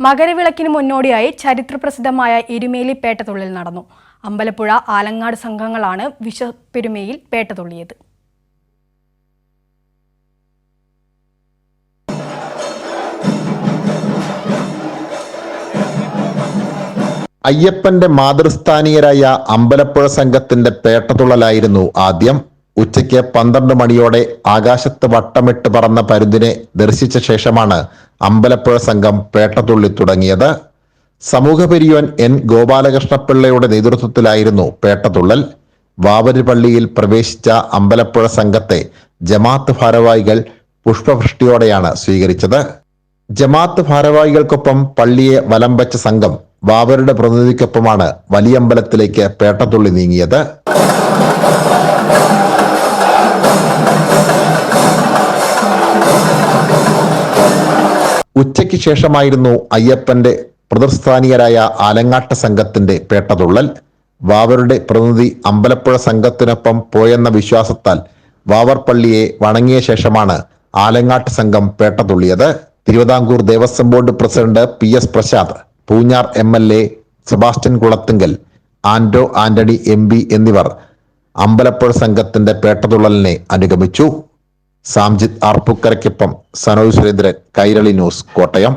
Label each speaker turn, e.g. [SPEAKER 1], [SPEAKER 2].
[SPEAKER 1] മകരവിളക്കിന് മുന്നോടിയായി ചരിത്രപ്രസിദ്ധമായ എരുമേലി പേട്ടതുള്ളൽ നടന്നു. അമ്പലപ്പുഴ ആലങ്ങാട് സംഘങ്ങളാണ് വിഷപ്പെരുമയിൽ പേട്ടതുള്ളിയത്.
[SPEAKER 2] അയ്യപ്പന്റെ മാതൃസ്ഥാനീയരായ അമ്പലപ്പുഴ സംഘത്തിന്റെ പേട്ടതുള്ളലായിരുന്നു ആദ്യം. ഉച്ചയ്ക്ക് 12 മണിയോടെ ആകാശത്ത് വട്ടമിട്ട് പറന്ന പരുന്തിനെ ദർശിച്ച ശേഷമാണ് അമ്പലപ്പുഴ സംഘം പേട്ടതുള്ളി തുടങ്ങിയത്. സമൂഹപെരിയോൻ N ഗോപാലകൃഷ്ണപിള്ളയുടെ നേതൃത്വത്തിലായിരുന്നു പേട്ടതുള്ളൽ. വാവര് പള്ളിയിൽ പ്രവേശിച്ച അമ്പലപ്പുഴ സംഘത്തെ ജമാഅത്ത് ഭാരവാഹികൾ പുഷ്പവൃഷ്ടിയോടെയാണ് സ്വീകരിച്ചത്. ജമാഅത്ത് ഭാരവാഹികൾക്കൊപ്പം പള്ളിയെ വലം വച്ച സംഘം വാവരുടെ പ്രതിനിധിക്കൊപ്പമാണ് വലിയമ്പലത്തിലേക്ക് പേട്ടതുള്ളി നീങ്ങിയത്. ഉച്ചയ്ക്ക് ശേഷമായിരുന്നു അയ്യപ്പന്റെ പ്രതിസ്ഥാനീയരായ ആലങ്ങാട്ട് സംഘത്തിന്റെ പേട്ടതുള്ളൽ. വാവരുടെ പ്രതിനിധി അമ്പലപ്പുഴ സംഘത്തിനൊപ്പം പോയെന്ന വിശ്വാസത്താൽ വാവർ പള്ളിയെ വണങ്ങിയ ശേഷമാണ് ആലങ്ങാട്ട് സംഘം പേട്ടതുള്ളിയത്. Thiruvithamkoor Devaswom board president PS Prasad, Poonjar MLA Sebastian Kulathunkal, Anto Antony MP എന്നിവർ അമ്പലപ്പുഴ സംഘത്തിന്റെ പേട്ടതുള്ളലിനെ അനുഗമിച്ചു. സാംജിത് ആർപ്പൂക്കരയ്ക്കൊപ്പം സനോജ് സുരേന്ദ്രൻ, കൈരളി ന്യൂസ്, കോട്ടയം.